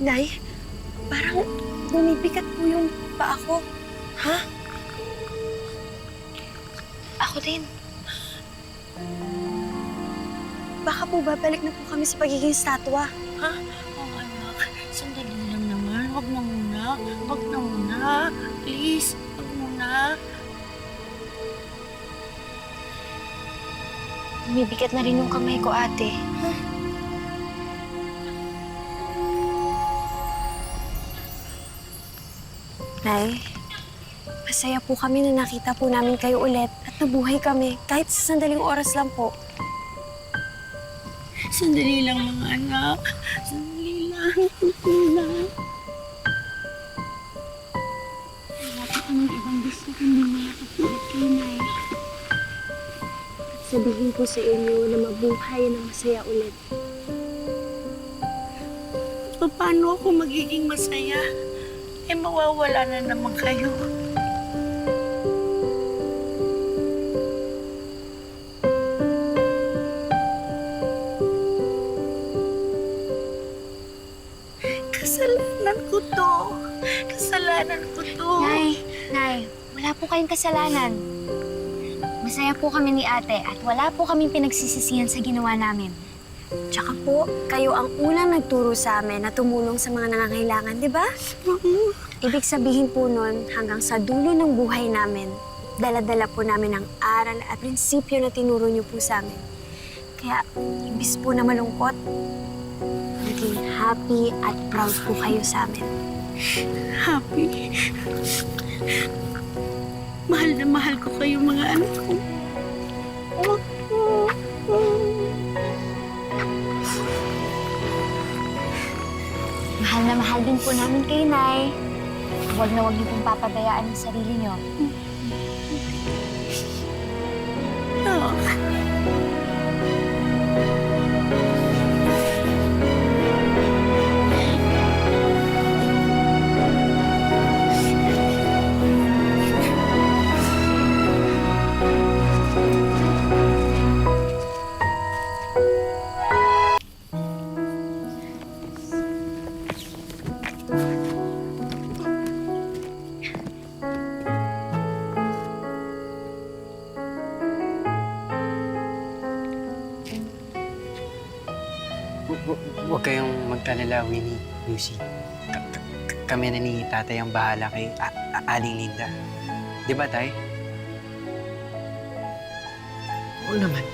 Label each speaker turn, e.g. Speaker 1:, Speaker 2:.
Speaker 1: Nay, parang bumibigat po yung paa ko. Ha? Ako din. Baka po babalik na po kami sa pagiging statwa.
Speaker 2: Ha? Oh, anak, sandali lang naman. Huwag na muna. Huwag na muna. Please, huwag muna.
Speaker 1: Bumibigat na rin yung kamay ko, ate. Nay, masaya po kami na nakita po namin kayo ulit at nabuhay kami kahit sa sandaling oras lang po.
Speaker 2: Sandali lang, mga anak. Sandali lang. Sandali lang. Wala pa kaming ibang gusto kundi makakapilit kayo, Nay.
Speaker 1: At sabihin ko sa inyo na mabuhay na masaya ulit.
Speaker 2: Paano ako magiging masaya? Eh, mawawala na naman kayo. Kasalanan ko to. Kasalanan ko to.
Speaker 1: Nay, wala po kayong kasalanan. Masaya po kami ni ate at wala po kaming pinagsisisihan sa ginawa namin. Tsaka po, kayo ang unang nagturo sa amin na tumulong sa mga nangangailangan, di ba? Ibig sabihin po nun, hanggang sa dulo ng buhay namin, dala-dala po namin ang aral at prinsipyo na tinuro niyo po sa amin. Kaya, imbis po na malungkot, naging happy at proud po kayo sa amin.
Speaker 2: Happy. Mahal na mahal ko kayo, mga anak ko.
Speaker 1: Mahal na mahal din po namin kayo, Nay. Huwag na huwag niyo pong papadayaan ang sarili niyo.
Speaker 2: Oh.
Speaker 3: Huwag kayong magkalala, Winnie, Lucy. Kami na ni tatay ang bahala kay Aling Linda. Di ba, tay? Oo naman.